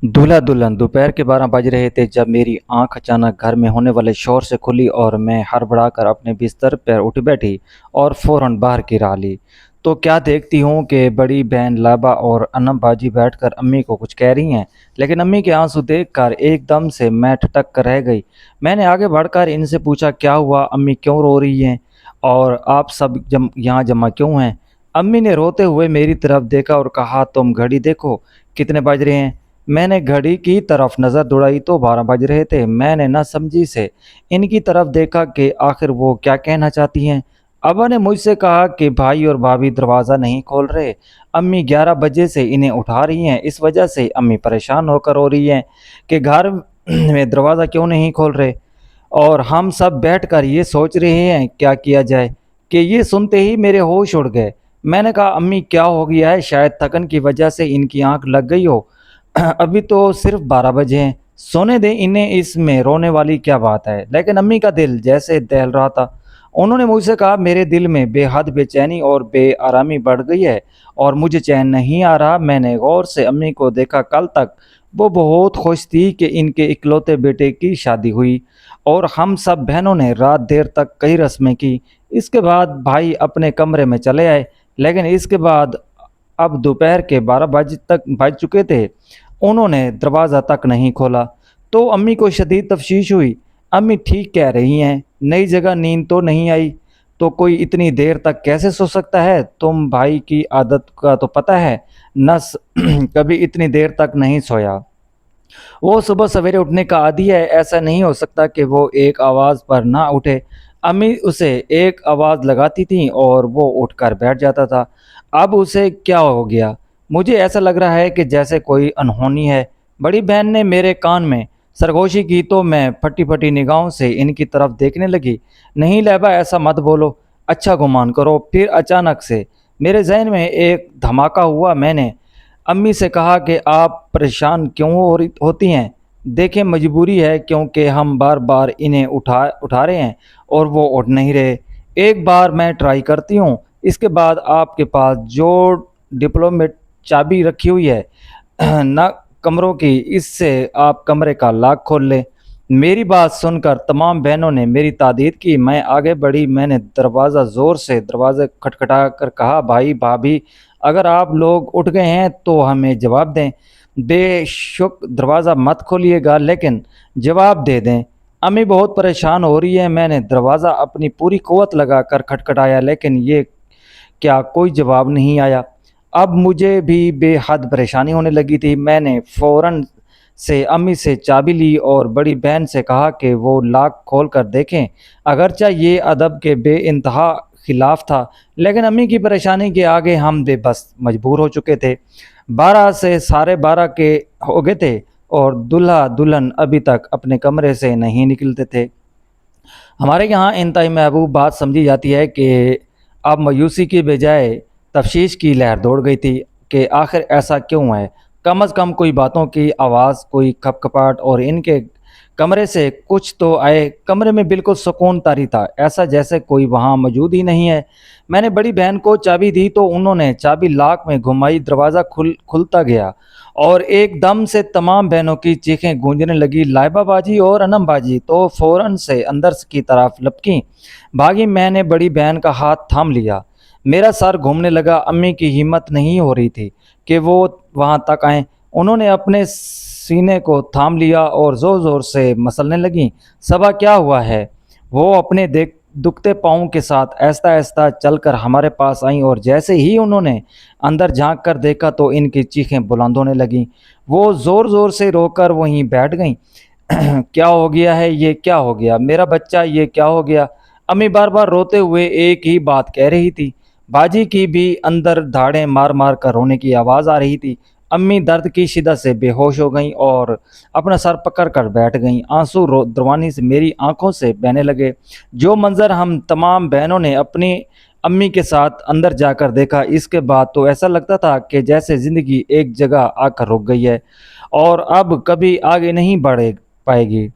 दूल्हा दुल्हन दोपहर के 12 बज रहे थे जब मेरी आंख अचानक घर में होने वाले शोर से खुली और मैं हड़बड़ाकर अपने बिस्तर पर उठ बैठी और फौरन बाहर की राह ली। तो क्या देखती हूँ कि बड़ी बहन लाबा और अनम बाजी बैठकर अम्मी को कुछ कह रही हैं, लेकिन अम्मी के आंसू देखकर एकदम से मैं ठटक कर रह गई। मैंने आगे बढ़कर इनसे पूछा, क्या हुआ अम्मी, क्यों रो रही हैं और आप सब यहाँ जमा क्यों हैं? अम्मी ने रोते हुए मेरी तरफ देखा और कहा, तुम घड़ी देखो, कितने बज रहे हैं। मैंने घड़ी की तरफ नज़र दौड़ाई तो 12 बज रहे थे। मैंने ना समझी से इनकी तरफ देखा कि आखिर वो क्या कहना चाहती हैं। अब्बा ने मुझसे कहा कि भाई और भाभी दरवाज़ा नहीं खोल रहे। अम्मी 11 बजे से इन्हें उठा रही हैं, इस वजह से अम्मी परेशान होकर रो रही हैं कि घर में दरवाज़ा क्यों नहीं खोल रहे। और हम सब बैठकर ये सोच रहे हैं क्या किया जाए कि ये सुनते ही मेरे होश उड़ गए। मैंने कहा, अम्मी क्या हो गया है? शायद थकन की वजह से इनकी आंख लग गई हो। अभी तो सिर्फ 12 बजे हैं, सोने दें इन्हें, इसमें रोने वाली क्या बात है। लेकिन अम्मी का दिल जैसे दहल रहा था। उन्होंने मुझसे कहा, मेरे दिल में बेहद बेचैनी और बेआरामी बढ़ गई है और मुझे चैन नहीं आ रहा। मैंने गौर से अम्मी को देखा। कल तक वो बहुत खुश थी कि इनके इकलौते बेटे की शादी हुई और हम सब बहनों ने रात देर तक कई रस्में की। इसके बाद भाई अपने कमरे में चले आए, लेकिन इसके बाद अब दोपहर के 12 बज चुके थे। उन्होंने दरवाज़ा तक नहीं खोला। तो अम्मी को शदीद तफशीश हुई। अम्मी ठीक कह रही हैं, नई जगह नींद तो नहीं आई, तो कोई इतनी देर तक कैसे सो सकता है? तुम भाई की आदत का तो पता है, नस कभी इतनी देर तक नहीं सोया। वो सुबह सवेरे उठने का आदी है, ऐसा नहीं हो सकता कि वो एक आवाज़ पर ना उठे। अम्मी उसे एक आवाज़ लगाती थी और वो उठकर बैठ जाता था। अब उसे क्या हो गया? मुझे ऐसा लग रहा है कि जैसे कोई अनहोनी है। बड़ी बहन ने मेरे कान में सरगोशी की तो मैं फटी फटी निगाहों से इनकी तरफ देखने लगी। नहीं लैबा, ऐसा मत बोलो, अच्छा गुमान करो। फिर अचानक से मेरे जहन में एक धमाका हुआ। मैंने अम्मी से कहा कि आप परेशान क्यों होती हैं? देखें, मजबूरी है, क्योंकि हम बार बार इन्हें उठा उठा रहे हैं और वो उठ नहीं रहे। एक बार मैं ट्राई करती हूँ, इसके बाद आपके पास जो डिप्लोमेट चाबी रखी हुई है ना कमरों की, इससे आप कमरे का लॉक खोल लें। मेरी बात सुनकर तमाम बहनों ने मेरी तादीद की। मैं आगे बढ़ी। मैंने दरवाज़ा खटखटा कर कहा, भाई भाभी, अगर आप लोग उठ गए हैं तो हमें जवाब दें। बेशक दरवाज़ा मत खोलिएगा, लेकिन जवाब दे दें। अम्मी बहुत परेशान हो रही है। मैंने दरवाज़ा अपनी पूरी क़ुव्वत लगा कर खटखटाया, लेकिन ये क्या कोई जवाब नहीं आया। अब मुझे भी बेहद परेशानी होने लगी थी। मैंने फ़ौरन से अम्मी से चाबी ली और बड़ी बहन से कहा कि वो लॉक खोल कर देखें। अगरचे ये अदब के बेइंतहा खिलाफ था, लेकिन अम्मी की परेशानी के आगे हम बेबस मजबूर हो चुके थे। 12 से साढ़े 12 के हो गए थे और दूल्हा दुल्हन अभी तक अपने कमरे से नहीं निकलते थे। हमारे यहाँ इंतहाई महबूब बात समझी जाती है कि अब मायूसी की बजाय तफशीश की लहर दौड़ गई थी कि आखिर ऐसा क्यों है। कम अज़ कम कोई बातों की आवाज़, कोई खपखपाट और इनके कमरे से कुछ तो आए। कमरे में बिल्कुल सुकून तारी था, ऐसा जैसे कोई वहाँ मौजूद ही नहीं है। मैंने बड़ी बहन को चाबी दी तो उन्होंने चाबी लॉक में घुमाई। दरवाज़ा खुलता गया और एकदम से तमाम बहनों की चीखें गूंजने लगी। लाइबा बाजी और अनम बाजी तो फ़ौरन से अंदर की तरफ लपकीं भागी। मैंने बड़ी बहन का हाथ थाम लिया। मेरा सर घूमने लगा। अम्मी की हिम्मत नहीं हो रही थी कि वो वहाँ तक आएँ। उन्होंने अपने सीने को थाम लिया और ज़ोर ज़ोर से मसलने लगीं। सबा क्या हुआ है? वो अपने दुखते पाँव के साथ आहिस्ता आहिस्ता चलकर हमारे पास आईं और जैसे ही उन्होंने अंदर झांक कर देखा तो इनकी चीखें बुलंद होने लगीं। वो ज़ोर ज़ोर से रोकर वहीं बैठ गईं। क्या हो गया है? ये क्या हो गया? मेरा बच्चा, ये क्या हो गया? अम्मी बार बार रोते हुए एक ही बात कह रही थी। बाजी की भी अंदर धाड़ें मार मार कर रोने की आवाज़ आ रही थी। अम्मी दर्द की शिद्दत से बेहोश हो गईं और अपना सर पकड़ कर बैठ गईं। आंसू दरवानी से मेरी आंखों से बहने लगे। जो मंजर हम तमाम बहनों ने अपनी अम्मी के साथ अंदर जाकर देखा, इसके बाद तो ऐसा लगता था कि जैसे ज़िंदगी एक जगह आकर रुक गई है और अब कभी आगे नहीं बढ़ पाएगी।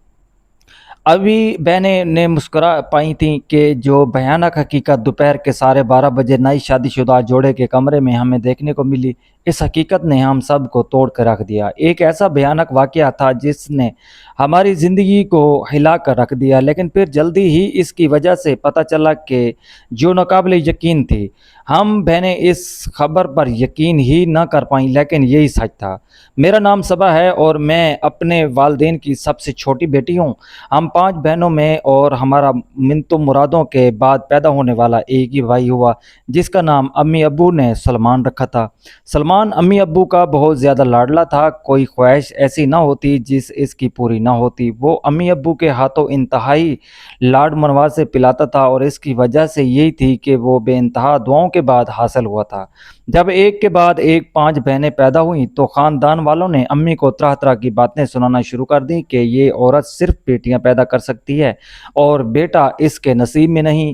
अभी बहनें ने मुस्कुरा पाई थीं कि जो भयानक हकीकत दोपहर के 12:30 बजे नई शादीशुदा जोड़े के कमरे में हमें देखने को मिली। इस हकीकत ने हम सब को तोड़ कर रख दिया। एक ऐसा भयानक वाक़या था जिसने हमारी ज़िंदगी को हिला कर रख दिया, लेकिन फिर जल्दी ही इसकी वजह से पता चला कि जो नाकाबिले यकीन थी। हम बहनें इस खबर पर यकीन ही न कर पाईं, लेकिन यही सच था। मेरा नाम सबा है और मैं अपने वालिदैन की सबसे छोटी बेटी हूँ। हम 5 बहनों में और हमारा मिन्नतों मुरादों के बाद पैदा होने वाला एक ही भाई हुआ, जिसका नाम अम्मी अब्बू ने सलमान रखा था। सलमान अम्मी अब्बू का बहुत ज़्यादा लाडला था। कोई ख्वाहिश ऐसी ना होती जिस इसकी पूरी ना होती। वो अम्मी अब्बू के हाथों इंतहाई लाड मनवाज से पिलाता था, और इसकी वजह से यही थी कि वो बेइंतहा दुआओं के बाद हासिल हुआ था। जब एक के बाद एक 5 बहनें पैदा हुईं तो ख़ानदान वालों ने अम्मी को तरह तरह की बातें सुनाना शुरू कर दी कि ये औरत सिर्फ बेटियां पैदा कर सकती है और बेटा इसके नसीब में नहीं।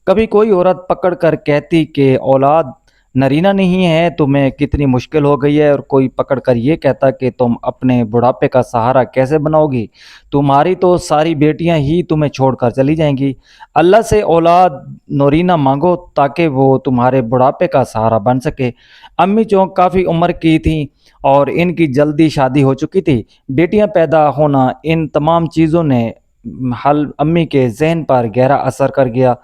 कभी कोई औरत पकड़ कर कहती कि औलाद नरीना नहीं है, तुम्हें कितनी मुश्किल हो गई है, और कोई पकड़ कर ये कहता कि तुम अपने बुढ़ापे का सहारा कैसे बनाओगी, तुम्हारी तो सारी बेटियां ही तुम्हें छोड़कर चली जाएंगी। अल्लाह से औलाद नरीना मांगो ताकि वो तुम्हारे बुढ़ापे का सहारा बन सके। अम्मी चौंक काफ़ी उम्र की थी और इनकी जल्दी शादी हो चुकी थी। बेटियां पैदा होना, इन तमाम चीज़ों ने हल अम्मी के जहन पर गहरा असर कर गया।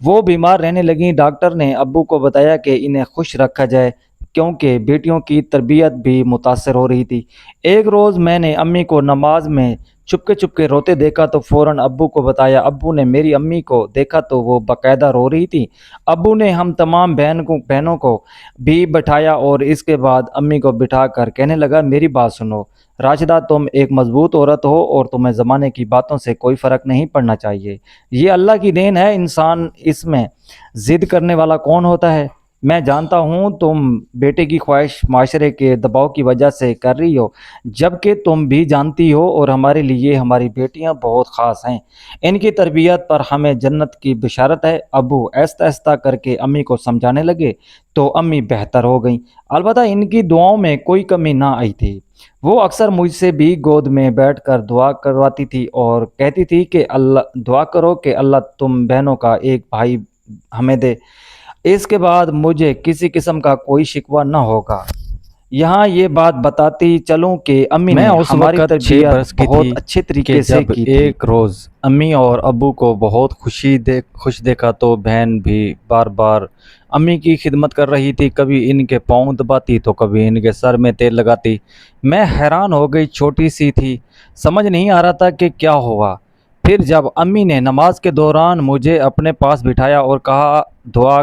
वो बीमार रहने लगी। डॉक्टर ने अब्बू को बताया कि इन्हें खुश रखा जाए क्योंकि बेटियों की तरबियत भी मुतासर हो रही थी। एक रोज़ मैंने अम्मी को नमाज में चुपके चुपके रोते देखा तो फ़ौरन अब्बू को बताया। अब्बू ने मेरी अम्मी को देखा तो वो बाकायदा रो रही थी। अब्बू ने हम तमाम बहनों को भी बिठाया और इसके बाद अम्मी को बिठा कर कहने लगा, मेरी बात सुनो राशिदा, तुम एक मजबूत औरत हो और तुम्हें ज़माने की बातों से कोई फ़र्क नहीं पड़ना चाहिए। ये अल्लाह की देन है, इंसान इसमें ज़िद करने वाला कौन होता है। मैं जानता हूँ तुम बेटे की ख्वाहिश माशरे के दबाव की वजह से कर रही हो, जबकि तुम भी जानती हो और हमारे लिए हमारी बेटियाँ बहुत ख़ास हैं। इनकी तरबियत पर हमें जन्नत की बिशारत है। अबू आहिस्ता आहिस्ता करके अम्मी को समझाने लगे तो अम्मी बेहतर हो गई। अलबत्ता इनकी दुआओं में कोई कमी ना आई थी। वो अक्सर मुझसे भी गोद में बैठकर दुआ करवाती थी और कहती थी कि अल्लाह दुआ करो कि अल्लाह तुम बहनों का एक भाई हमें दे। इसके बाद मुझे किसी किस्म का कोई शिकवा न होगा। यहाँ ये बात बताती चलूँ कि अम्मी मैं ने उस हमारी वक़्त 6 तरबियत बरस की बहुत थी अच्छे कि तरीके से जब की थी। एक रोज़ अम्मी और अब्बू को बहुत खुश देखा तो बहन भी बार-बार अम्मी की खिदमत कर रही थी। कभी इनके पाँव दबाती तो कभी इनके सर में तेल लगाती। मैं हैरान हो गई, छोटी-सी थी, समझ नहीं आ रहा था कि क्या हुआ। फिर जब अम्मी ने नमाज के दौरान मुझे अपने पास बिठाया और कहा, दुआ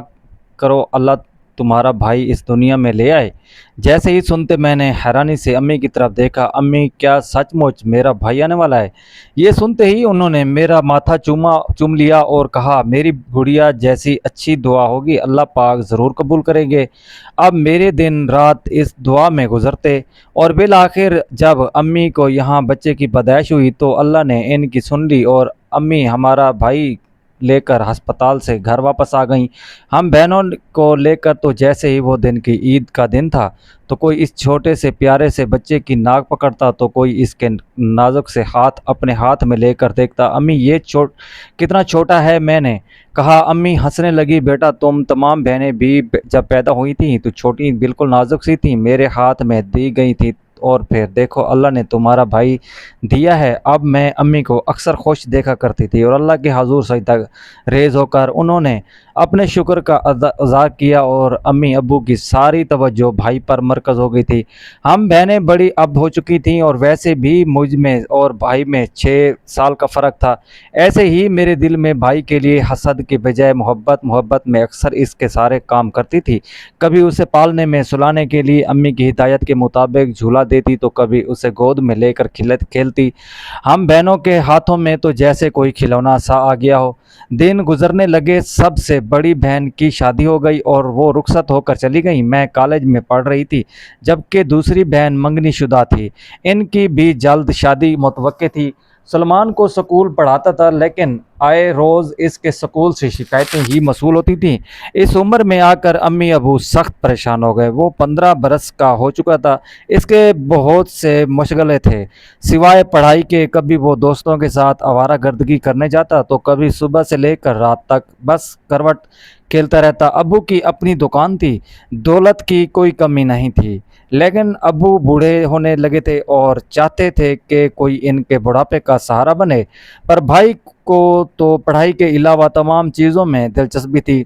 करो अल्लाह तुम्हारा भाई इस दुनिया में ले आए। जैसे ही सुनते मैंने हैरानी से अम्मी की तरफ देखा। अम्मी, क्या सचमुच मेरा भाई आने वाला है? ये सुनते ही उन्होंने मेरा माथा चूम लिया और कहा, मेरी गुड़िया जैसी अच्छी दुआ होगी अल्लाह पाक ज़रूर कबूल करेंगे। अब मेरे दिन रात इस दुआ में गुजरते और बिल आखिर जब अम्मी को यहाँ बच्चे की पैदाइश हुई तो अल्लाह ने इनकी सुन ली और अम्मी हमारा भाई लेकर अस्पताल से घर वापस आ गईं। हम बहनों को लेकर तो जैसे ही वो दिन की ईद का दिन था तो कोई इस छोटे से प्यारे से बच्चे की नाक पकड़ता तो कोई इसके नाजुक से हाथ अपने हाथ में लेकर देखता। अम्मी ये कितना छोटा है, मैंने कहा। अम्मी हंसने लगी, बेटा तुम तमाम बहनें भी जब पैदा हुई थी तो छोटी बिल्कुल नाजुक सी थी, मेरे हाथ में दी गई थी और फिर देखो अल्लाह ने तुम्हारा भाई दिया है। अब मैं अम्मी को अक्सर खुश देखा करती थी और अल्लाह के हजूर सजदा रेज़ होकर उन्होंने अपने शुक्र का अज़ा किया और अम्मी अब्बू की सारी तवज्जो भाई पर मरकज़ हो गई थी। हम बहनें बड़ी अब हो चुकी थीं और वैसे भी मुझ में और भाई में 6 साल का फ़र्क था। ऐसे ही मेरे दिल में भाई के लिए हसद के बजाय मोहब्बत में अक्सर इसके सारे काम करती थी। कभी उसे पालने में सुलाने के लिए अम्मी की हिदायत के मुताबिक झूला देती तो कभी उसे गोद में लेकर खेलती। हम बहनों के हाथों में तो जैसे कोई खिलौना सा आ गया हो। दिन गुजरने लगे, सबसे बड़ी बहन की शादी हो गई और वो रुखसत होकर चली गई। मैं कॉलेज में पढ़ रही थी जबकि दूसरी बहन मंगनी शुदा थी। इनकी भी जल्द शादी मुतवक्के थी। सलमान को स्कूल पढ़ाता था लेकिन आए रोज़ इसके स्कूल से शिकायतें ही मसूल होती थीं। इस उम्र में आकर अम्मी अबू सख्त परेशान हो गए। वो 15 बरस का हो चुका था। इसके बहुत से मशगले थे सिवाय पढ़ाई के। कभी वो दोस्तों के साथ आवारागर्दगी करने जाता तो कभी सुबह से लेकर रात तक बस करवट खेलता रहता। अबू की अपनी दुकान थी, दौलत की कोई कमी नहीं थी, लेकिन अबू बूढ़े होने लगे थे और चाहते थे कि कोई इनके बुढ़ापे का सहारा बने। पर भाई को तो पढ़ाई के अलावा तमाम चीज़ों में दिलचस्पी थी।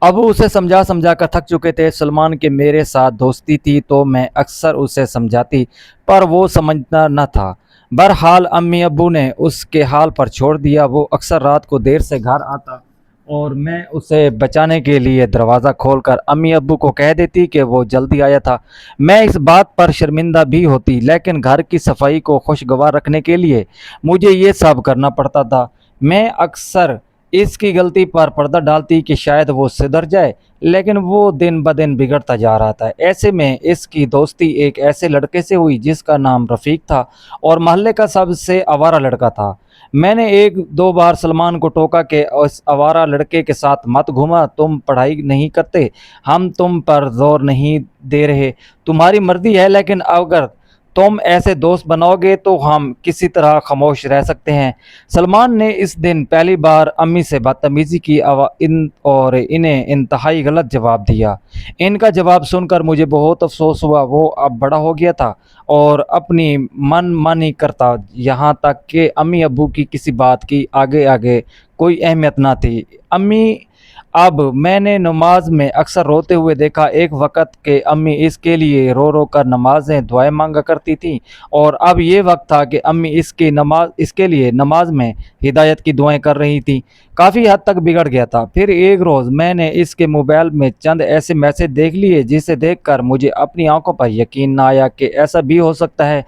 अबू उसे समझा समझा कर थक चुके थे। सलमान के मेरे साथ दोस्ती थी तो मैं अक्सर उसे समझाती, पर वो समझना न था। बहरहाल अम्मी अब्बू ने उसके हाल पर छोड़ दिया। वो अक्सर रात को देर से घर आता और मैं उसे बचाने के लिए दरवाज़ा खोलकर अम्मी अब्बू को कह देती कि वो जल्दी आया था। मैं इस बात पर शर्मिंदा भी होती, लेकिन घर की सफाई को खुशगवार रखने के लिए मुझे ये सब करना पड़ता था। मैं अक्सर इसकी गलती पर पर्दा डालती कि शायद वो सुधर जाए, लेकिन वो दिन ब दिन बिगड़ता जा रहा था। ऐसे में इसकी दोस्ती एक ऐसे लड़के से हुई जिसका नाम रफ़ीक था और मोहल्ले का सबसे आवारा लड़का था। मैंने एक दो बार सलमान को टोका कि उस आवारा लड़के के साथ मत घूमा, तुम पढ़ाई नहीं करते, हम तुम पर जोर नहीं दे रहे, तुम्हारी मर्जी है, लेकिन अगर तुम ऐसे दोस्त बनाओगे तो हम किसी तरह खामोश रह सकते हैं। सलमान ने इस दिन पहली बार अम्मी से बदतमीज़ी की और इन्हें इंतहाई गलत जवाब दिया। इनका जवाब सुनकर मुझे बहुत अफसोस हुआ। वो अब बड़ा हो गया था और अपनी मनमानी करता, यहाँ तक कि अम्मी अब्बू की किसी बात की आगे आगे कोई अहमियत ना थी। अम्मी अब मैंने नमाज में अक्सर रोते हुए देखा। एक वक़्त के अम्मी इसके लिए रो रो कर नमाज़ें दुआएं मांगा करती थीं और अब ये वक्त था कि अम्मी इसके लिए नमाज में हिदायत की दुआएं कर रही थी। काफ़ी हद तक बिगड़ गया था। फिर एक रोज़ मैंने इसके मोबाइल में चंद ऐसे मैसेज देख लिए जिसे देखकर मुझे अपनी आंखों पर यकीन ना आया कि ऐसा भी हो सकता है।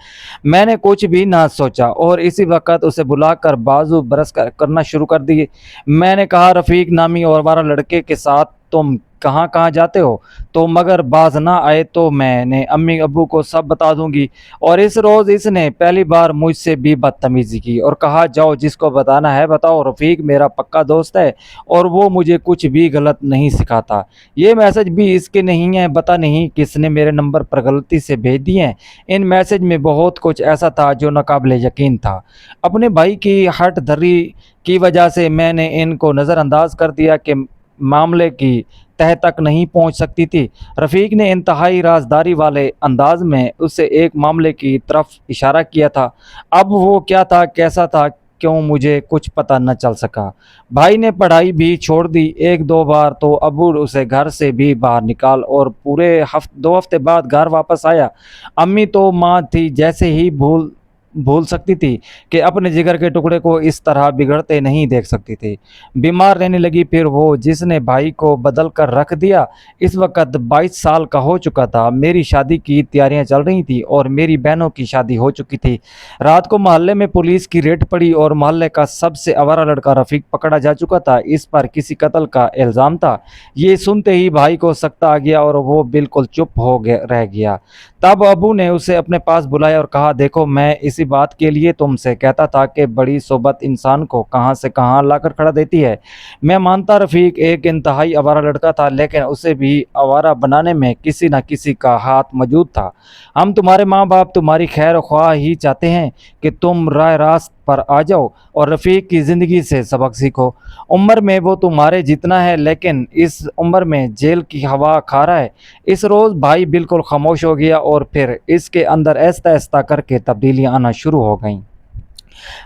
मैंने कुछ भी ना सोचा और इसी वक्त उसे बुलाकर बाजू बरस करना शुरू कर दिए। मैंने कहा, रफ़ीक नामी और वारा लड़के के साथ तुम कहाँ कहाँ जाते हो? तो मगर बाज ना आए तो मैंने अम्मी अब्बू को सब बता दूंगी। और इस रोज़ इसने पहली बार मुझसे भी बदतमीज़ी की और कहा, जाओ जिसको बताना है बताओ, रफ़ीक मेरा पक्का दोस्त है और वो मुझे कुछ भी गलत नहीं सिखाता। ये मैसेज भी इसके नहीं है, पता नहीं किसने मेरे नंबर पर गलती से भेज दिए हैं। इन मैसेज में बहुत कुछ ऐसा था जो नाकाबिले यकीन था। अपने भाई की हट धर्री की वजह से मैंने इनको नज़रअंदाज कर दिया कि मामले की तह तक नहीं पहुंच सकती थी। रफ़ीक ने इंतहाई राजदारी वाले अंदाज में उसे एक मामले की तरफ इशारा किया था। अब वो क्या था, कैसा था, क्यों, मुझे कुछ पता न चल सका। भाई ने पढ़ाई भी छोड़ दी। एक दो बार तो अबू उसे घर से भी बाहर निकाल और पूरे 2 हफ्ते बाद घर वापस आया। अम्मी तो माँ थी, जैसे ही भूल भूल सकती थी कि अपने जिगर के टुकड़े को इस तरह बिगड़ते नहीं देख सकती थी। बीमार रहने लगी। फिर वो जिसने भाई को बदल कर रख दिया। इस वक्त 22 साल का हो चुका था। मेरी शादी की तैयारियां चल रही थी और मेरी बहनों की शादी हो चुकी थी। रात को मोहल्ले में पुलिस की रेड पड़ी और मोहल्ले का सबसे आवारा लड़का रफ़ीक पकड़ा जा चुका था। इस पर किसी कत्ल का इल्ज़ाम था। ये सुनते ही भाई को सख्त आ गया और वो बिल्कुल चुप हो गया रह गया। तब अबू ने उसे अपने पास बुलाया और कहा, देखो मैं इसी बात के लिए तुमसे कहता था कि बड़ी सोबत इंसान को कहाँ से कहाँ लाकर खड़ा देती है। मैं मानता रफ़ीक एक इंतहाई आवारा लड़का था, लेकिन उसे भी आवारा बनाने में किसी न किसी का हाथ मौजूद था। हम तुम्हारे माँ बाप तुम्हारी खैर ख्वाह ही चाहते हैं कि तुम राह रास्त पर आ जाओ और रफ़ीक की ज़िंदगी से सबक सीखो। उम्र में वो तुम्हारे जितना है, लेकिन इस उम्र में जेल की हवा खा रहा है। इस रोज़ भाई बिल्कुल खामोश हो गया और फिर इसके अंदर आहिस्ता आहिस्ता करके तब्दीलियाँ आना शुरू हो गईं।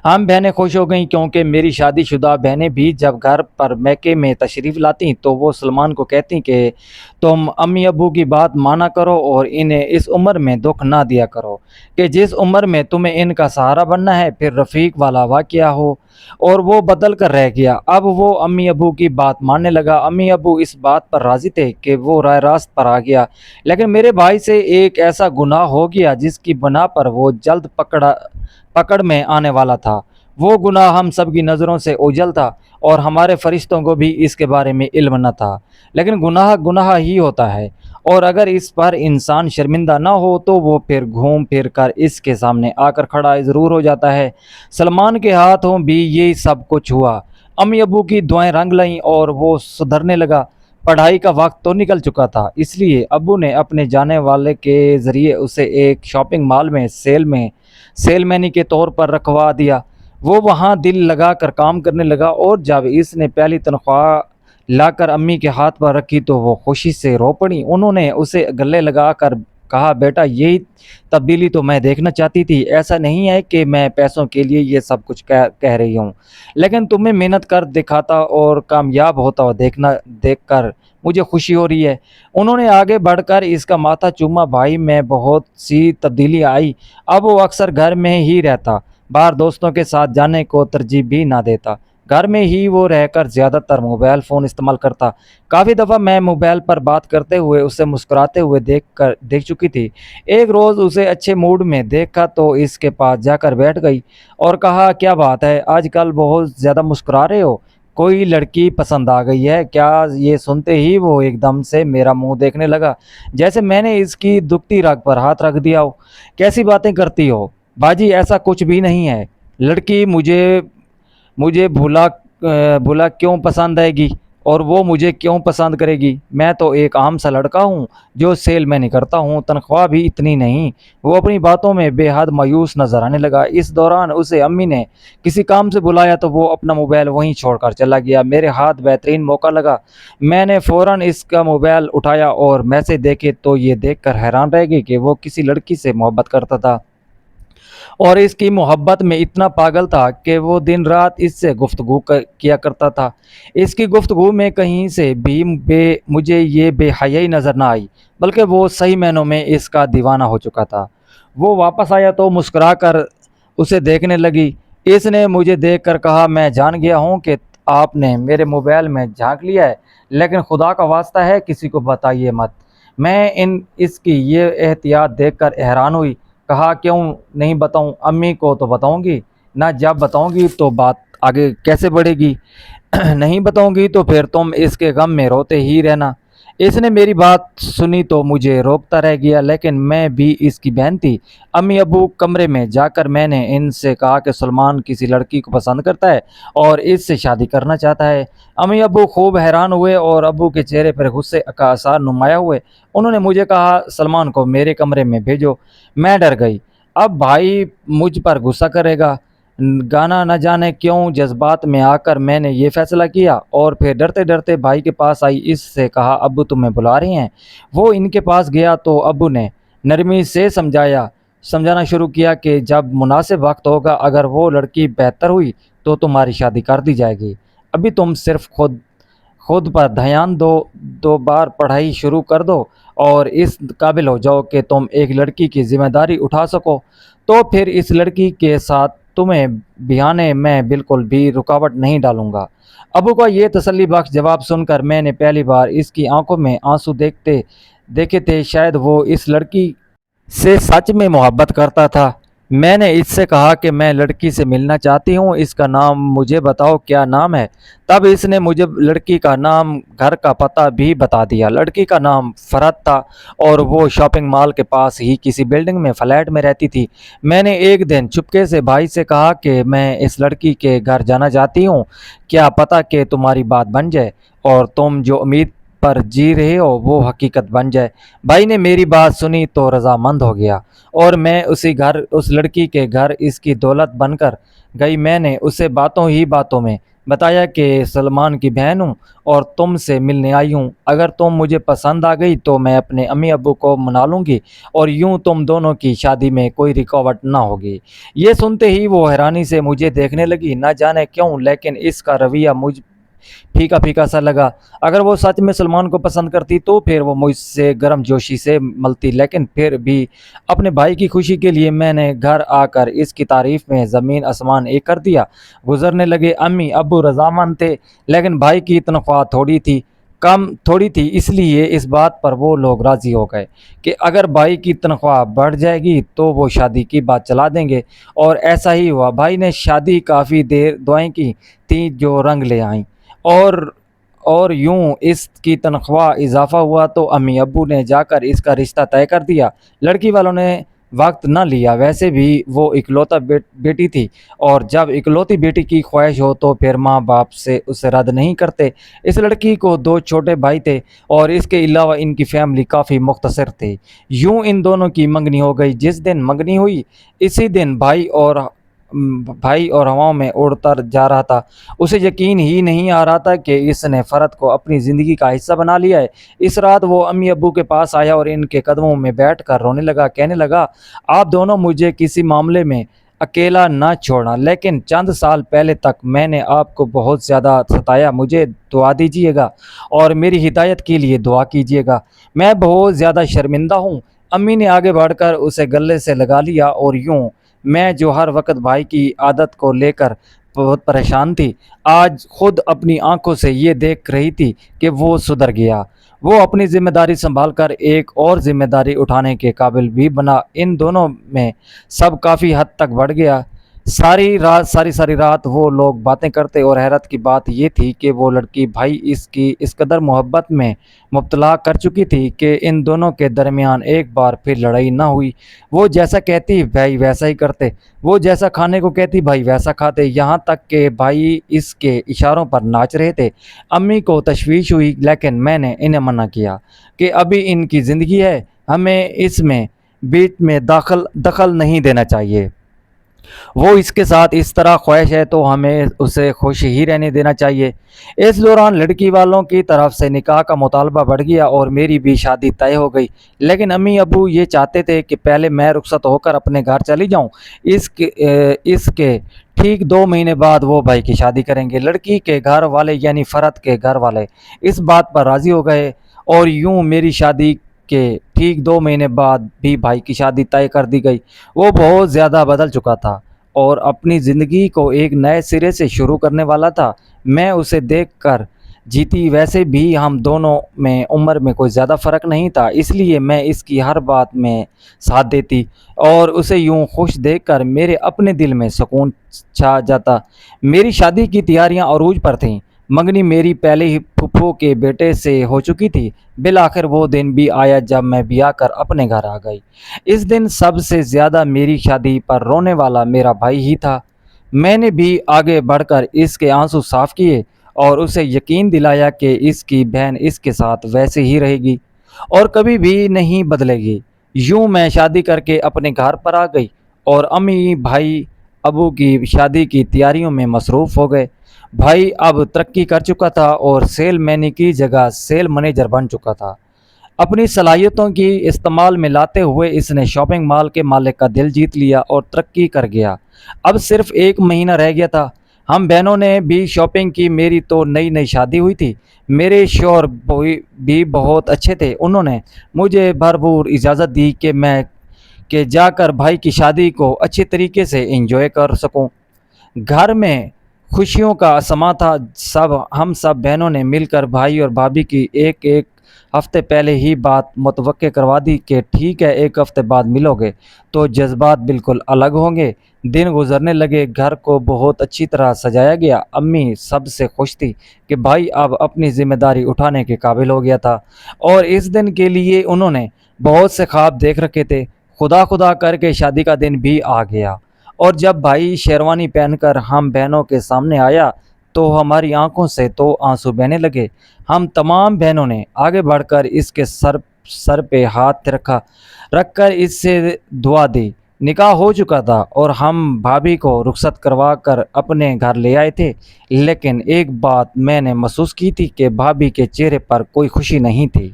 हम बहनें खुश हो गईं क्योंकि मेरी शादीशुदा बहनें भी जब घर पर मैके में तशरीफ़ लातीं तो वो सलमान को कहती कि तुम अम्मी अब्बू की बात माना करो और इन्हें इस उम्र में दुख ना दिया करो कि जिस उम्र में तुम्हें इनका सहारा बनना है। फिर रफ़ीक वाला वाक़या हो और वो बदल कर रह गया। अब वो अम्मी अब्बू की बात मानने लगा। अम्मी अब्बू इस बात पर राज़ी थे कि वो राह रास्त पर आ गया, लेकिन मेरे भाई से एक ऐसा गुनाह हो गया जिसकी बना पर वो जल्द पकड़ में आने वाला था। वो गुनाह हम सब की नज़रों से ओझल था और हमारे फरिश्तों को भी इसके बारे में इल्म न था, लेकिन गुनाह गुनाह ही होता है اور اگر اس پر انسان شرمندہ نہ ہو تو وہ پھر گھوم پھر کر اس کے سامنے آ کر کھڑا ضرور ہو جاتا ہے۔ سلمان کے ہاتھوں بھی یہ سب کچھ ہوا۔ امی ابو کی دعائیں رنگ لائیں اور وہ سدھرنے لگا۔ پڑھائی کا وقت تو نکل چکا تھا، اس لیے ابو نے اپنے جانے والے کے ذریعے اسے ایک شاپنگ مال میں سیل مینی کے طور پر رکھوا دیا۔ وہ وہاں دل لگا کر کام کرنے لگا اور جب اس نے پہلی تنخواہ لا کر امی کے ہاتھ پر رکھی تو وہ خوشی سے رو پڑی۔ انہوں نے اسے گلے لگا کر کہا، بیٹا یہی تبدیلی تو میں دیکھنا چاہتی تھی۔ ایسا نہیں ہے کہ میں پیسوں کے لیے یہ سب کچھ کہہ رہی ہوں، لیکن تمہیں محنت کر دکھاتا اور کامیاب ہوتا ہوا دیکھ کر مجھے خوشی ہو رہی ہے۔ انہوں نے آگے بڑھ کر اس کا ماتھا چوما۔ بھائی میں بہت سی تبدیلی آئی۔ اب وہ اکثر گھر میں ہی رہتا، باہر دوستوں کے ساتھ جانے کو ترجیح بھی نہ دیتا۔ گھر میں ہی وہ رہ کر زیادہ تر موبائل فون استعمال کرتا۔ کافی دفعہ میں موبائل پر بات کرتے ہوئے اسے مسکراتے ہوئے دیکھ چکی تھی۔ ایک روز اسے اچھے موڈ میں دیکھا تو اس کے پاس جا کر بیٹھ گئی اور کہا، کیا بات ہے، آج کل بہت زیادہ مسکرا رہے ہو؟ کوئی لڑکی پسند آ گئی ہے کیا؟ یہ سنتے ہی وہ ایک دم سے میرا منہ دیکھنے لگا جیسے میں نے اس کی دکھتی رگ پر ہاتھ رکھ دیا ہو۔ کیسی باتیں کرتی ہو باجی، ایسا کچھ بھی نہیں ہے۔ لڑکی مجھے بھلا کیوں پسند آئے گی اور وہ مجھے کیوں پسند کرے گی؟ میں تو ایک عام سا لڑکا ہوں جو سیل میں نہیں کرتا ہوں، تنخواہ بھی اتنی نہیں۔ وہ اپنی باتوں میں بے حد مایوس نظر آنے لگا۔ اس دوران اسے امی نے کسی کام سے بلایا تو وہ اپنا موبائل وہیں چھوڑ کر چلا گیا۔ میرے ہاتھ بہترین موقع لگا۔ میں نے فوراً اس کا موبائل اٹھایا اور میسج دیکھے تو یہ دیکھ کر حیران رہ گئی کہ وہ کسی لڑکی سے محبت کرتا تھا اور اس کی محبت میں اتنا پاگل تھا کہ وہ دن رات اس سے گفتگو کیا کرتا تھا۔ اس کی گفتگو میں کہیں سے بھی مجھے یہ بے حیائی نظر نہ آئی، بلکہ وہ صحیح معنوں میں اس کا دیوانہ ہو چکا تھا۔ وہ واپس آیا تو مسکرا کر اسے دیکھنے لگی۔ اس نے مجھے دیکھ کر کہا، میں جان گیا ہوں کہ آپ نے میرے موبائل میں جھانک لیا ہے، لیکن خدا کا واسطہ ہے کسی کو بتائیے مت۔ میں اس کی یہ احتیاط دیکھ کر حیران ہوئی۔ کہا، کیوں نہیں بتاؤں؟ امی کو تو بتاؤں گی نہ، جب بتاؤں گی تو بات آگے کیسے بڑھے گی؟ نہیں بتاؤں گی تو پھر تم اس کے غم میں روتے ہی رہنا۔ اس نے میری بات سنی تو مجھے روکتا رہ گیا، لیکن میں بھی اس کی بہن تھی۔ امی ابو کمرے میں جا کر میں نے ان سے کہا کہ سلمان کسی لڑکی کو پسند کرتا ہے اور اس سے شادی کرنا چاہتا ہے۔ امی ابو خوب حیران ہوئے اور ابو کے چہرے پر غصے کا آثار نمایاں ہوئے۔ انہوں نے مجھے کہا، سلمان کو میرے کمرے میں بھیجو۔ میں ڈر گئی، اب بھائی مجھ پر غصہ کرے گا۔ گانا نہ جانے کیوں جذبات میں آ کر میں نے یہ فیصلہ کیا اور پھر ڈرتے ڈرتے بھائی کے پاس آئی۔ اس سے کہا، ابو تمہیں بلا رہے ہیں۔ وہ ان کے پاس گیا تو ابو نے نرمی سے سمجھانا شروع کیا کہ جب مناسب وقت ہوگا اگر وہ لڑکی بہتر ہوئی تو تمہاری شادی کر دی جائے گی۔ ابھی تم صرف خود پر دھیان دو بار پڑھائی شروع کر دو اور اس قابل ہو جاؤ کہ تم ایک لڑکی کی ذمہ داری اٹھا سکو، تو پھر اس لڑکی کے ساتھ تمہیں بیانے میں بالکل بھی رکاوٹ نہیں ڈالوں گا۔ ابو کا یہ تسلی بخش جواب سن کر میں نے پہلی بار اس کی آنکھوں میں آنسو دیکھے تھے۔ شاید وہ اس لڑکی سے سچ میں محبت کرتا تھا۔ میں نے اس سے کہا کہ میں لڑکی سے ملنا چاہتی ہوں، اس کا نام مجھے بتاؤ، کیا نام ہے؟ تب اس نے مجھے لڑکی کا نام، گھر کا پتہ بھی بتا دیا۔ لڑکی کا نام فرحت تھا اور وہ شاپنگ مال کے پاس ہی کسی بلڈنگ میں فلیٹ میں رہتی تھی۔ میں نے ایک دن چپکے سے بھائی سے کہا کہ میں اس لڑکی کے گھر جانا چاہتی ہوں، کیا پتہ کہ تمہاری بات بن جائے اور تم جو امید پر جی رہے ہو وہ حقیقت بن جائے۔ بھائی نے میری بات سنی تو رضامند ہو گیا اور میں اس لڑکی کے گھر اس کی دولت بن کر گئی۔ میں نے اسے باتوں میں بتایا کہ سلمان کی بہن ہوں اور تم سے ملنے آئی ہوں۔ اگر تم مجھے پسند آ گئی تو میں اپنے امی ابو کو منا لوں گی اور یوں تم دونوں کی شادی میں کوئی رکاوٹ نہ ہوگی۔ یہ سنتے ہی وہ حیرانی سے مجھے دیکھنے لگی۔ نہ جانے کیوں لیکن اس کا رویہ مجھ پھیکا پھیکا سا لگا۔ اگر وہ سچ میں سلمان کو پسند کرتی تو پھر وہ مجھ سے گرم جوشی سے ملتی، لیکن پھر بھی اپنے بھائی کی خوشی کے لیے میں نے گھر آ کر اس کی تعریف میں زمین آسمان ایک کر دیا۔ گزرنے لگے، امی ابو رضامند تھے، لیکن بھائی کی تنخواہ تھوڑی تھی، اس لیے اس بات پر وہ لوگ راضی ہو گئے کہ اگر بھائی کی تنخواہ بڑھ جائے گی تو وہ شادی کی بات چلا دیں گے، اور ایسا ہی ہوا۔ بھائی نے شادی کافی دیر دعائیں کی تھیں جو رنگ لے آئیں، اور اور یوں اس کی تنخواہ اضافہ ہوا تو امی ابو نے جا کر اس کا رشتہ طے کر دیا۔ لڑکی والوں نے وقت نہ لیا، ویسے بھی وہ اکلوتا بیٹی تھی، اور جب اکلوتی بیٹی کی خواہش ہو تو پھر ماں باپ سے اسے رد نہیں کرتے۔ اس لڑکی کو 2 چھوٹے بھائی تھے اور اس کے علاوہ ان کی فیملی کافی مختصر تھی۔ یوں ان دونوں کی منگنی ہو گئی۔ جس دن منگنی ہوئی اسی دن بھائی اور ہواؤں میں اڑتا جا رہا تھا۔ اسے یقین ہی نہیں آ رہا تھا کہ اس نے فرد کو اپنی زندگی کا حصہ بنا لیا ہے۔ اس رات وہ امی ابو کے پاس آیا اور ان کے قدموں میں بیٹھ کر رونے لگا، کہنے لگا، آپ دونوں مجھے کسی معاملے میں اکیلا نہ چھوڑنا، لیکن چند سال پہلے تک میں نے آپ کو بہت زیادہ ستایا، مجھے دعا دیجیے گا اور میری ہدایت کے لیے دعا کیجیے گا، میں بہت زیادہ شرمندہ ہوں۔ امی نے آگے بڑھ کر اسے گلے سے لگا لیا اور یوں میں جو ہر وقت بھائی کی عادت کو لے کر بہت پریشان تھی، آج خود اپنی آنکھوں سے یہ دیکھ رہی تھی کہ وہ سدھر گیا۔ وہ اپنی ذمہ داری سنبھال کر ایک اور ذمہ داری اٹھانے کے قابل بھی بنا۔ ان دونوں میں سب کافی حد تک بڑھ گیا۔ ساری رات وہ لوگ باتیں کرتے اور حیرت کی بات یہ تھی کہ وہ لڑکی بھائی اس کی اس قدر محبت میں مبتلا کر چکی تھی کہ ان دونوں کے درمیان ایک بار پھر لڑائی نہ ہوئی۔ وہ جیسا کہتی بھائی ویسا ہی کرتے، وہ جیسا کھانے کو کہتی بھائی ویسا کھاتے، یہاں تک کہ بھائی اس کے اشاروں پر ناچ رہے تھے۔ امی کو تشویش ہوئی، لیکن میں نے انہیں منع کیا کہ ابھی ان کی زندگی ہے، ہمیں اس میں بیچ میں دخل نہیں دینا چاہیے۔ وہ اس کے ساتھ اس طرح خواہش ہے تو ہمیں اسے خوش ہی رہنے دینا چاہیے۔ اس دوران لڑکی والوں کی طرف سے نکاح کا مطالبہ بڑھ گیا اور میری بھی شادی طے ہو گئی، لیکن امی ابو یہ چاہتے تھے کہ پہلے میں رخصت ہو کر اپنے گھر چلی جاؤں۔ اس کے ٹھیک 2 مہینے بعد وہ بھائی کی شادی کریں گے۔ لڑکی کے گھر والے یعنی فرد کے گھر والے اس بات پر راضی ہو گئے اور یوں میری شادی کے ٹھیک 2 مہینے بعد بھی بھائی کی شادی طے کر دی گئی۔ وہ بہت زیادہ بدل چکا تھا اور اپنی زندگی کو ایک نئے سرے سے شروع کرنے والا تھا۔ میں اسے دیکھ کر جیتی، ویسے بھی ہم دونوں میں عمر میں کوئی زیادہ فرق نہیں تھا، اس لیے میں اس کی ہر بات میں ساتھ دیتی اور اسے یوں خوش دیکھ کر میرے اپنے دل میں سکون چھا جاتا۔ میری شادی کی تیاریاں عروج پر تھیں۔ منگنی میری پہلے ہی پھپھو کے بیٹے سے ہو چکی تھی۔ بالآخر وہ دن بھی آیا جب میں بیاہ کر اپنے گھر آ گئی۔ اس دن سب سے زیادہ میری شادی پر رونے والا میرا بھائی ہی تھا۔ میں نے بھی آگے بڑھ کر اس کے آنسو صاف کیے اور اسے یقین دلایا کہ اس کی بہن اس کے ساتھ ویسے ہی رہے گی اور کبھی بھی نہیں بدلے گی۔ یوں میں شادی کر کے اپنے گھر پر آ گئی اور امی بھائی ابو کی شادی کی تیاریوں میں مصروف ہو گئے۔ بھائی اب ترقی کر چکا تھا اور سیل مین کی جگہ سیل منیجر بن چکا تھا۔ اپنی صلاحیتوں کی استعمال میں لاتے ہوئے اس نے شاپنگ مال کے مالک کا دل جیت لیا اور ترقی کر گیا۔ اب صرف 1 مہینہ رہ گیا تھا۔ ہم بہنوں نے بھی شاپنگ کی۔ میری تو نئی شادی ہوئی تھی۔ میرے شوہر بھی بہت اچھے تھے، انہوں نے مجھے بھرپور اجازت دی کہ جا کر بھائی کی شادی کو اچھے طریقے سے انجوائے کر سکوں۔ گھر میں خوشیوں کا سما تھا۔ ہم سب بہنوں نے مل کر بھائی اور بھابھی کی ایک ہفتے پہلے ہی بات متوقع کروا دی کہ ٹھیک ہے 1 ہفتے بعد ملو گے تو جذبات بالکل الگ ہوں گے۔ دن گزرنے لگے، گھر کو بہت اچھی طرح سجایا گیا۔ امی سب سے خوش تھی کہ بھائی اب اپنی ذمہ داری اٹھانے کے قابل ہو گیا تھا اور اس دن کے لیے انہوں نے بہت سے خواب دیکھ رکھے تھے۔ خدا کر کے شادی کا دن بھی آ گیا اور جب بھائی شیروانی پہن کر ہم بہنوں کے سامنے آیا تو ہماری آنکھوں سے تو آنسو بہنے لگے۔ ہم تمام بہنوں نے آگے بڑھ کر اس کے سر پہ ہاتھ رکھ کر اس سے دعا دی۔ نکاح ہو چکا تھا اور ہم بھابھی کو رخصت کروا کر اپنے گھر لے آئے تھے، لیکن ایک بات میں نے محسوس کی تھی کہ بھابھی کے چہرے پر کوئی خوشی نہیں تھی۔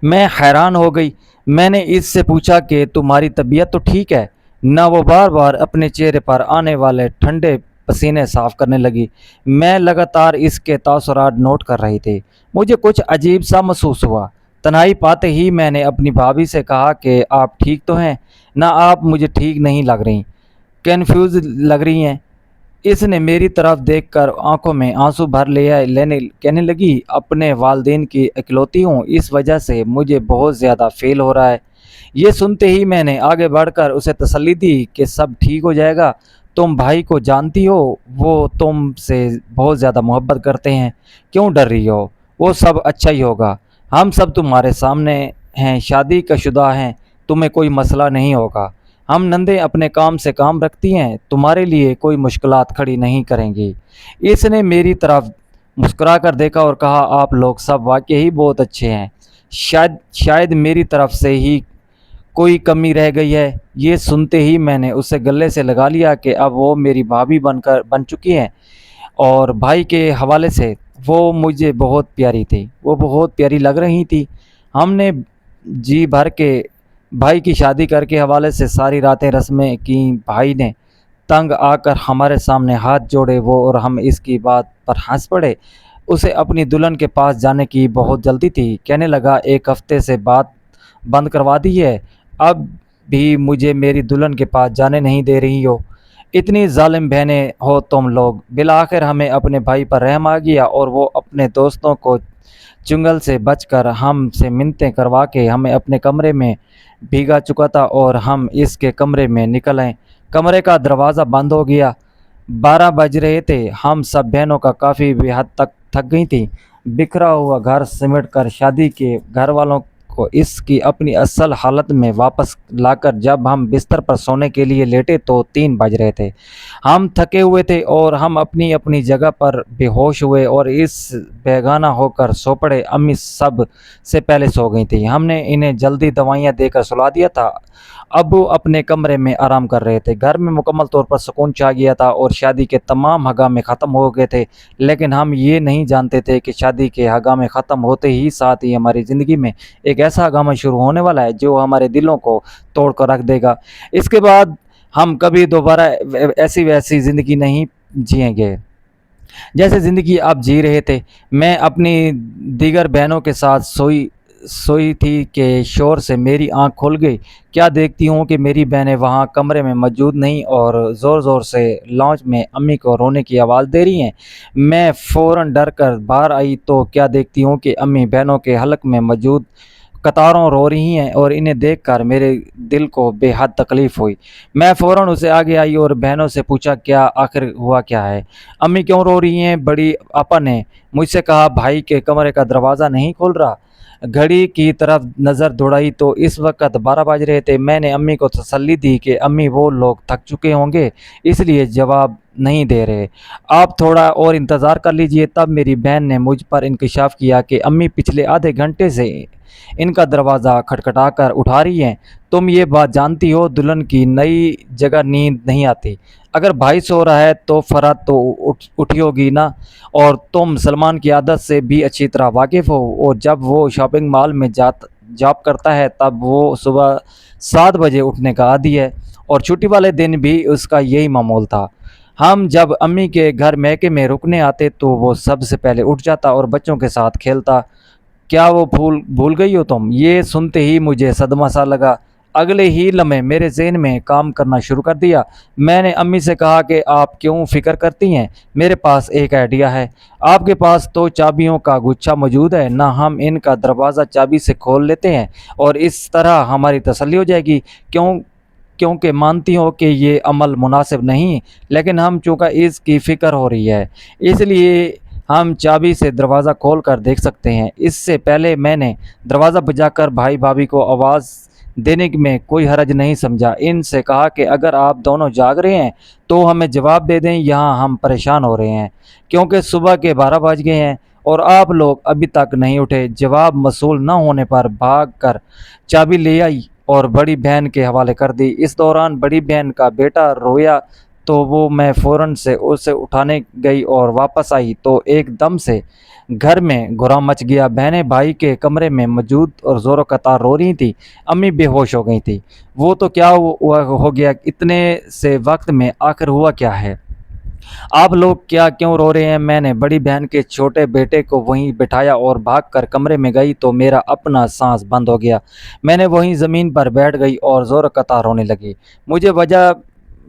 میں حیران ہو گئی۔ میں نے اس سے پوچھا کہ تمہاری طبیعت تو ٹھیک ہے نہ؟ وہ بار بار اپنے چہرے پر آنے والے ٹھنڈے پسینے صاف کرنے لگی۔ میں لگاتار اس کے تاثرات نوٹ کر رہی تھی۔ مجھے کچھ عجیب سا محسوس ہوا۔ تنہائی پاتے ہی میں نے اپنی بھابھی سے کہا کہ آپ ٹھیک تو ہیں نا؟ آپ مجھے ٹھیک نہیں لگ رہی، کنفیوز لگ رہی ہیں۔ اس نے میری طرف دیکھ کر آنکھوں میں آنسو بھر لینے کہنے لگی، اپنے والدین کی اکلوتی ہوں، اس وجہ سے مجھے بہت زیادہ فیل ہو رہا ہے۔ یہ سنتے ہی میں نے آگے بڑھ کر اسے تسلی دی کہ سب ٹھیک ہو جائے گا، तुम भाई को जानती हो, वो तुमसे बहुत ज़्यादा मोहब्बत करते हैं, क्यों डर रही हो? वो सब अच्छा ही होगा। हम सब तुम्हारे सामने हैं, शादी का शुदा हैं, तुम्हें कोई मसला नहीं होगा। हम नंदे अपने काम से काम रखती हैं, तुम्हारे लिए कोई मुश्किलात खड़ी नहीं करेंगी। इसने मेरी तरफ मुस्कुरा कर देखा और कहा, आप लोग सब वाकई ही बहुत अच्छे हैं। शायद शायद मेरी तरफ से ही कोई कमी रह गई है। ये सुनते ही मैंने उसे गले से लगा लिया कि अब वो मेरी भाभी बन चुकी हैं, और भाई के हवाले से वो मुझे बहुत प्यारी थी, वो बहुत प्यारी लग रही थी। हमने जी भर के भाई की शादी करके हवाले से सारी रातें रस्में की। भाई ने तंग आकर हमारे सामने हाथ जोड़े वो, और हम इसकी बात पर हंस पड़े। उसे अपनी दुल्हन के पास जाने की बहुत जल्दी थी। कहने लगा, एक हफ्ते से बात बंद करवा दी है, अब भी मुझे मेरी दुल्हन के पास जाने नहीं दे रही हो। इतनी जालिम बहनें हो तुम लोग। बिलाखिर हमें अपने भाई पर रहम आ गया और वो अपने दोस्तों को चुंगल से बचकर हमसे मिन्नतें करवा के हमें अपने कमरे में भीगा चुका था, और हम इसके कमरे में निकल आए। कमरे का दरवाज़ा बंद हो गया। 12 बज रहे थे। हम सब बहनों का काफ़ी बेहद तक थक गई थी। बिखरा हुआ घर सिमट कर शादी के घर वालों को इसकी अपनी असल हालत में वापस लाकर जब हम बिस्तर पर सोने के लिए लेटे तो 3 बज रहे थे। हम थके हुए थे और हम अपनी अपनी जगह पर बेहोश हुए और इस बेगाना होकर सो पड़े। अम्मी सब से पहले सो गई थी। हमने इन्हें जल्दी दवाइयाँ देकर सुला दिया था। अबू अपने कमरे में आराम कर रहे थे। घर में मुकम्मल तौर पर सुकून छा गया था और शादी के तमाम हंगामे ख़त्म हो गए थे। लेकिन हम ये नहीं जानते थे कि शादी के हंगामे ख़त्म होते ही साथ ही हमारी ज़िंदगी में एक ऐसा हंगामा शुरू होने वाला है जो हमारे दिलों को तोड़ कर रख देगा। इसके बाद हम कभी दोबारा ऐसी वैसी ज़िंदगी नहीं जिएंगे जैसे ज़िंदगी आप जी रहे थे। मैं अपनी दीगर बहनों के साथ सोई सोई थी कि शोर से मेरी आंख खुल गई। क्या देखती हूँ कि मेरी बहनें वहाँ कमरे में मौजूद नहीं और ज़ोर ज़ोर से लॉन्च में अम्मी को रोने की आवाज़ दे रही हैं। मैं फ़ौरन डर कर बाहर आई तो क्या देखती हूँ कि अम्मी बहनों के हलक में मौजूद कतारों रो रही हैं, और इन्हें देखकर मेरे दिल को बेहद तकलीफ़ हुई। मैं फ़ौरन उसे आगे आई और बहनों से पूछा, क्या आखिर हुआ क्या है? अम्मी क्यों रो रही हैं? बड़ी आपा ने मुझसे कहा, भाई के कमरे का दरवाज़ा नहीं खुल रहा। घड़ी की तरफ नज़र दौड़ाई तो इस वक्त 12 बज रहे थे। मैंने अम्मी को तसल्ली दी कि अम्मी वो लोग थक चुके होंगे इसलिए जवाब नहीं दे रहे, आप थोड़ा और इंतज़ार कर लीजिए। तब मेरी बहन ने मुझ पर इंकशाफ किया कि अम्मी पिछले आधे घंटे से इनका दरवाज़ा खटखटाकर उठा रही हैं। तुम ये बात जानती हो, दुल्हन की नई जगह नींद नहीं आती। अगर भाई सो रहा है तो फरात तो उठी होगी ना, और तुम सलमान की आदत से भी अच्छी तरह वाकिफ़ हो। और जब वो शॉपिंग मॉल में जॉब करता है तब वो सुबह 7 बजे उठने का आदी है, और छुट्टी वाले दिन भी उसका यही मामूल था। हम जब अम्मी के घर मैके में रुकने आते तो वो सबसे पहले उठ जाता और बच्चों के साथ खेलता। क्या वो भूल भूल गई हो तुम? ये सुनते ही मुझे सदमा सा लगा। अगले ही लम्हे मेरे ज़हन में काम करना शुरू कर दिया। मैंने अम्मी से कहा कि आप क्यों फ़िक्र करती हैं, मेरे पास एक आइडिया है। आपके पास तो चाबियों का गुच्छा मौजूद है ना, हम इनका दरवाज़ा चाबी से खोल लेते हैं और इस तरह हमारी तसल्ली हो जाएगी। क्योंकि मानती हो कि ये अमल मुनासिब नहीं, लेकिन हम चूँकि इसकी फ़िक्र हो रही है इसलिए हम चाबी से दरवाज़ा खोल कर देख सकते हैं। इससे पहले मैंने दरवाज़ा बजाकर भाई भाभी को आवाज़ देने में कोई हरज नहीं समझा। इनसे कहा कि अगर आप दोनों जाग रहे हैं तो हमें जवाब दे दें, यहाँ हम परेशान हो रहे हैं क्योंकि सुबह के 12 बज गए हैं और आप लोग अभी तक नहीं उठे। जवाब मसूल न होने पर भाग कर चाबी ले आई और बड़ी बहन के हवाले कर दी। इस दौरान बड़ी बहन का बेटा रोया तो वो मैं फ़ौरन से उसे उठाने गई और वापस आई तो एकदम से घर में घुरा मच गया। बहनें भाई के कमरे में मौजूद और ज़ोरों कतार रो रही थी। अम्मी बेहोश हो गई थी। वो तो क्या हो गया इतने से वक्त में, आखिर हुआ क्या है? आप लोग क्या क्यों रो रहे हैं? मैंने बड़ी बहन के छोटे बेटे को वहीं बिठाया और भागकर कमरे में गई तो मेरा अपना सांस बंद हो गया। मैंने वहीं ज़मीन पर बैठ गई और ज़ोर कतार रोने लगी। मुझे वजह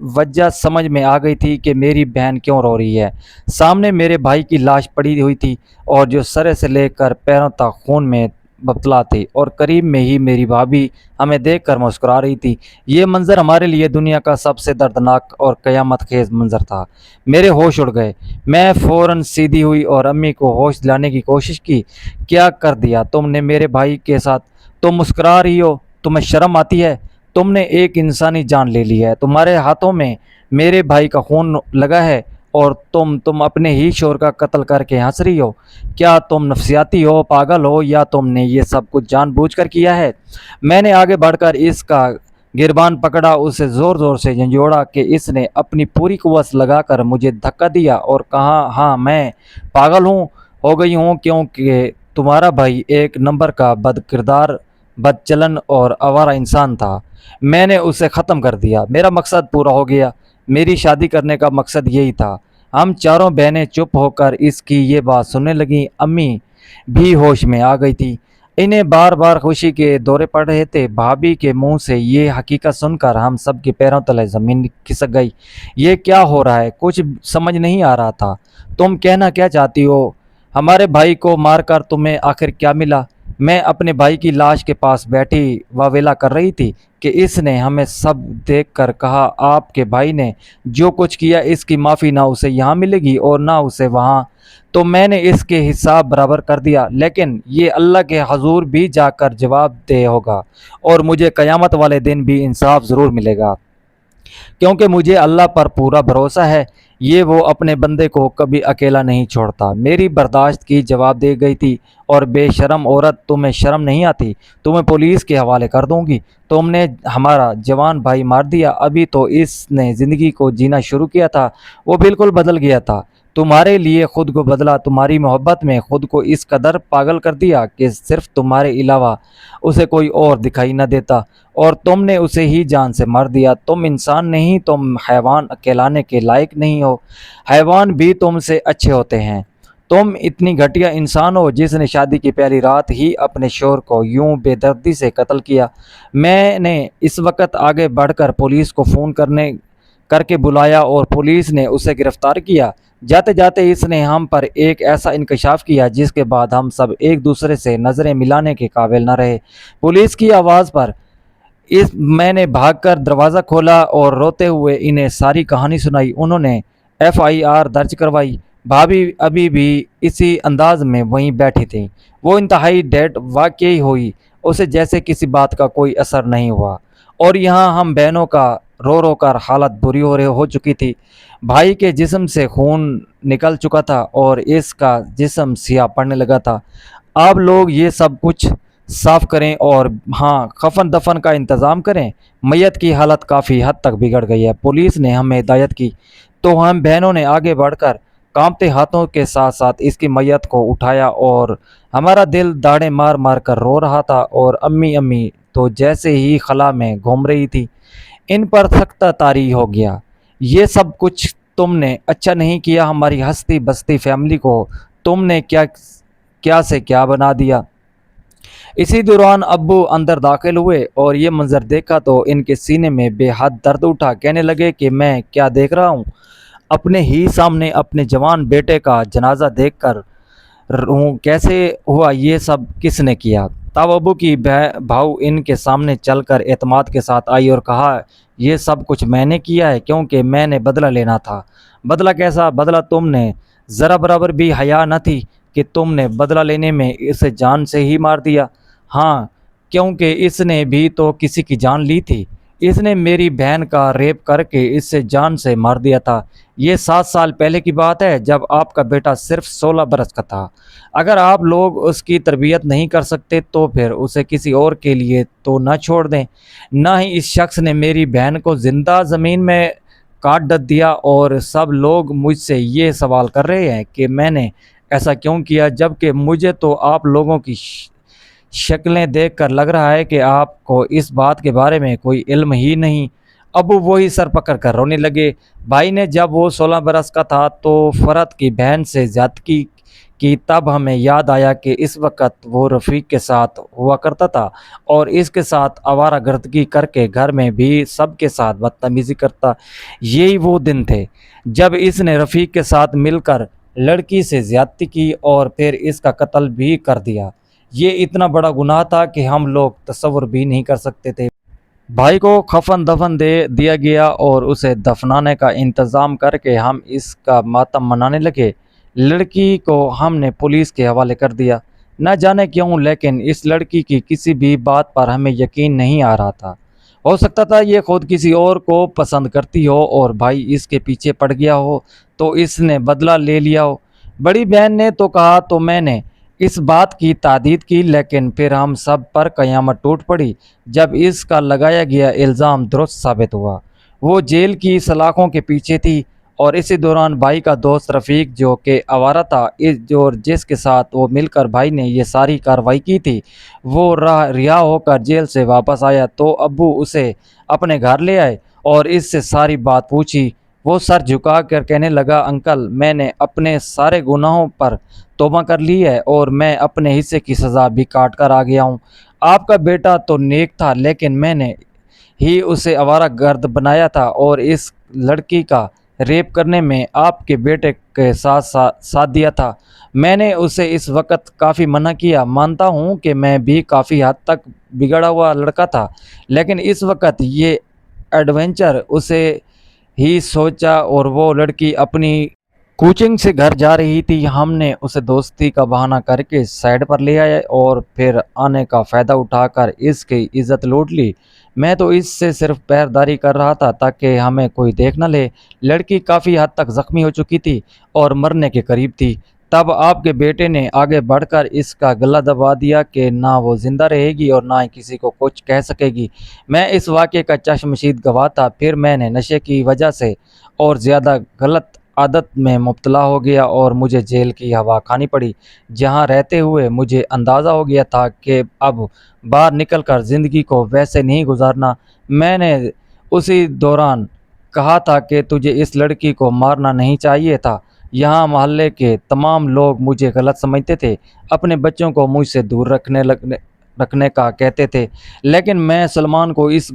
वजह समझ में आ गई थी कि मेरी बहन क्यों रो रही है। सामने मेरे भाई की लाश पड़ी हुई थी और जो सर से लेकर पैरों तक खून में مبتلا تھی اور قریب میں ہی میری بھابھی ہمیں دیکھ کر مسکرا رہی تھی۔ یہ منظر ہمارے لیے دنیا کا سب سے دردناک اور قیامت خیز منظر تھا۔ میرے ہوش اڑ گئے۔ میں فوراً سیدھی ہوئی اور امی کو ہوش دلانے کی کوشش کی۔ کیا کر دیا تم نے میرے بھائی کے ساتھ؟ تم مسکرا رہی ہو، تمہیں شرم آتی ہے؟ تم نے ایک انسانی جان لے لی ہے، تمہارے ہاتھوں میں میرے بھائی کا خون لگا ہے اور تم اپنے ہی شوہر کا قتل کر کے ہنس رہی ہو۔ کیا تم نفسیاتی ہو، پاگل ہو، یا تم نے یہ سب کچھ جان بوجھ کر کیا ہے؟ میں نے آگے بڑھ کر اس کا گربان پکڑا، اسے زور زور سے جھنجھوڑا کہ اس نے اپنی پوری قوت لگا کر مجھے دھکا دیا اور کہا، ہاں میں پاگل ہو گئی ہوں کیونکہ تمہارا بھائی ایک نمبر کا بد کردار، بد چلن اور آوارہ انسان تھا۔ میں نے اسے ختم کر دیا، میرا مقصد پورا ہو گیا۔ میری شادی کرنے کا مقصد یہی تھا۔ ہم چاروں بہنیں چپ ہو کر اس کی یہ بات سننے لگیں۔ امی بھی ہوش میں آ گئی تھی، انہیں بار بار خوشی کے دورے پڑ رہے تھے۔ بھابھی کے منہ سے یہ حقیقت سن کر ہم سب کے پیروں تلے زمین کھسک گئی۔ یہ کیا ہو رہا ہے؟ کچھ سمجھ نہیں آ رہا تھا۔ تم کہنا کیا چاہتی ہو؟ ہمارے بھائی کو مار کر تمہیں آخر کیا ملا؟ میں اپنے بھائی کی لاش کے پاس بیٹھی واویلا کر رہی تھی کہ اس نے ہمیں سب دیکھ کر کہا، آپ کے بھائی نے جو کچھ کیا اس کی معافی نہ اسے یہاں ملے گی اور نہ اسے وہاں۔ تو میں نے اس کے حساب برابر کر دیا، لیکن یہ اللہ کے حضور بھی جا کر جواب دہ ہوگا اور مجھے قیامت والے دن بھی انصاف ضرور ملے گا، کیونکہ مجھے اللہ پر پورا بھروسہ ہے، یہ وہ اپنے بندے کو کبھی اکیلا نہیں چھوڑتا۔ میری برداشت کی جواب دے گئی تھی، اور بے شرم عورت، تمہیں شرم نہیں آتی؟ تمہیں پولیس کے حوالے کر دوں گی۔ تم نے ہمارا جوان بھائی مار دیا، ابھی تو اس نے زندگی کو جینا شروع کیا تھا، وہ بالکل بدل گیا تھا۔ تمہارے لیے خود کو بدلا، تمہاری محبت میں خود کو اس قدر پاگل کر دیا کہ صرف تمہارے علاوہ اسے کوئی اور دکھائی نہ دیتا، اور تم نے اسے ہی جان سے مار دیا۔ تم انسان نہیں، تم حیوان کہلانے کے لائق نہیں ہو۔ حیوان بھی تم سے اچھے ہوتے ہیں۔ تم اتنی گھٹیا انسان ہو جس نے شادی کی پہلی رات ہی اپنے شوہر کو یوں بے دردی سے قتل کیا۔ میں نے اس وقت آگے بڑھ کر پولیس کو فون کر کے بلایا اور پولیس نے اسے گرفتار کیا۔ جاتے جاتے اس نے ہم پر ایک ایسا انکشاف کیا جس کے بعد ہم سب ایک دوسرے سے نظریں ملانے کے قابل نہ رہے۔ پولیس کی آواز پر میں نے بھاگ کر دروازہ کھولا اور روتے ہوئے انہیں ساری کہانی سنائی۔ انہوں نے FIR درج کروائی۔ بھابھی ابھی بھی اسی انداز میں وہیں بیٹھی تھی۔ وہ انتہائی ڈیڈ واقعی ہوئی، اسے جیسے کسی بات کا کوئی اثر نہیں ہوا، اور یہاں ہم بہنوں کا رو رو کر حالت بری ہو چکی تھی۔ بھائی کے جسم سے خون نکل چکا تھا اور اس کا جسم سیاہ پڑنے لگا تھا۔ آپ لوگ یہ سب کچھ صاف کریں اور ہاں، کفن دفن کا انتظام کریں۔ میت کی حالت کافی حد تک بگڑ گئی ہے، پولیس نے ہمیں ہدایت کی۔ تو ہم بہنوں نے آگے بڑھ کر کانپتے ہاتھوں کے ساتھ ساتھ اس کی میت کو اٹھایا، اور ہمارا دل داڑیں مار مار کر رو رہا تھا، اور امی تو جیسے ہی خلا میں گھوم رہی تھی۔ ان پر سختہ طاری ہو گیا، یہ سب کچھ تم نے اچھا نہیں کیا، ہماری ہستی بستی فیملی کو تم نے کیا سے کیا بنا دیا۔ اسی دوران ابو اندر داخل ہوئے اور یہ منظر دیکھا تو ان کے سینے میں بے حد درد اٹھا۔ کہنے لگے کہ میں کیا دیکھ رہا ہوں؟ اپنے ہی سامنے اپنے جوان بیٹے کا جنازہ دیکھ کر ہوں، کیسے ہوا؟ یہ سب کس نے کیا؟ تب ابو کی بہو ان کے سامنے چل کر اعتماد کے ساتھ آئی اور کہا، یہ سب کچھ میں نے کیا ہے کیونکہ میں نے بدلہ لینا تھا۔ بدلہ کیسا بدلہ؟ تم نے ذرا برابر بھی حیا نہ تھی کہ تم نے بدلہ لینے میں اسے جان سے ہی مار دیا؟ ہاں، کیونکہ اس نے بھی تو کسی کی جان لی تھی۔ اس نے میری بہن کا ریپ کر کے اسے جان سے مار دیا تھا۔ یہ 7 سال پہلے کی بات ہے جب آپ کا بیٹا صرف 16 برس کا تھا۔ اگر آپ لوگ اس کی تربیت نہیں کر سکتے تو پھر اسے کسی اور کے لیے تو نہ چھوڑ دیں۔ نہ ہی اس شخص نے میری بہن کو زندہ زمین میں کاٹ ڈت دیا، اور سب لوگ مجھ سے یہ سوال کر رہے ہیں کہ میں نے ایسا کیوں کیا، جبکہ مجھے تو آپ لوگوں کی شکلیں دیکھ کر لگ رہا ہے کہ آپ کو اس بات کے بارے میں کوئی علم ہی نہیں۔ ابو وہی سر پکڑ کر رونے لگے۔ بھائی نے جب وہ 16 برس کا تھا تو فرد کی بہن سے زیادتی کی، تب ہمیں یاد آیا کہ اس وقت وہ رفیق کے ساتھ ہوا کرتا تھا اور اس کے ساتھ آوارہ گردگی کر کے گھر میں بھی سب کے ساتھ بدتمیزی کرتا۔ یہی وہ دن تھے جب اس نے رفیق کے ساتھ مل کر لڑکی سے زیادتی کی اور پھر اس کا قتل بھی کر دیا۔ یہ اتنا بڑا گناہ تھا کہ ہم لوگ تصور بھی نہیں کر سکتے تھے۔ بھائی کو کفن دفن دے دیا گیا اور اسے دفنانے کا انتظام کر کے ہم اس کا ماتم منانے لگے۔ لڑکی کو ہم نے پولیس کے حوالے کر دیا۔ نہ جانے کیوں لیکن اس لڑکی کی کسی بھی بات پر ہمیں یقین نہیں آ رہا تھا۔ ہو سکتا تھا یہ خود کسی اور کو پسند کرتی ہو اور بھائی اس کے پیچھے پڑ گیا ہو تو اس نے بدلہ لے لیا ہو۔ بڑی بہن نے تو کہا تو میں نے اس بات کی تائید کی، لیکن پھر ہم سب پر قیامت ٹوٹ پڑی جب اس کا لگایا گیا الزام درست ثابت ہوا۔ وہ جیل کی سلاخوں کے پیچھے تھی اور اسی دوران بھائی کا دوست رفیق جو کہ آوارہ تھا اور جس کے ساتھ وہ مل کر بھائی نے یہ ساری کارروائی کی تھی، وہ رہا ہو کر جیل سے واپس آیا تو ابو اسے اپنے گھر لے آئے اور اس سے ساری بات پوچھی۔ وہ سر جھکا کر کہنے لگا، انکل میں نے اپنے سارے گناہوں پر توبہ کر لی ہے اور میں اپنے حصے کی سزا بھی کاٹ کر آ گیا ہوں۔ آپ کا بیٹا تو نیک تھا لیکن میں نے ہی اسے آوارہ گرد بنایا تھا اور اس لڑکی کا ریپ کرنے میں آپ کے بیٹے کے ساتھ دیا تھا۔ میں نے اسے اس وقت کافی منع کیا، مانتا ہوں کہ میں بھی کافی حد تک بگڑا ہوا لڑکا تھا، لیکن اس وقت یہ ایڈونچر اسے ہی سوچا اور وہ لڑکی اپنی کوچنگ سے گھر جا رہی تھی۔ ہم نے اسے دوستی کا بہانہ کر کے سائڈ پر لے آئے اور پھر آنے کا فائدہ اٹھا کر اس کی عزت لوٹ لی۔ میں تو اس سے صرف پہرداری کر رہا تھا تاکہ ہمیں کوئی دیکھ نہ لے۔ لڑکی کافی حد تک زخمی ہو چکی تھی اور مرنے کے قریب تھی۔ تب آپ کے بیٹے نے آگے بڑھ کر اس کا گلا دبا دیا کہ نہ وہ زندہ رہے گی اور نہ ہی کسی کو کچھ کہہ سکے گی۔ میں اس واقعے کا چشمدید گواہ تھا۔ پھر میں نے نشے کی وجہ سے اور زیادہ غلط عادت میں مبتلا ہو گیا اور مجھے جیل کی ہوا کھانی پڑی، جہاں رہتے ہوئے مجھے اندازہ ہو گیا تھا کہ اب باہر نکل کر زندگی کو ویسے نہیں گزارنا۔ میں نے اسی دوران کہا تھا کہ تجھے اس لڑکی کو مارنا نہیں چاہیے تھا۔ یہاں محلے کے تمام لوگ مجھے غلط سمجھتے تھے، اپنے بچوں کو مجھ سے دور رکھنے کا کہتے تھے، لیکن میں سلمان کو اس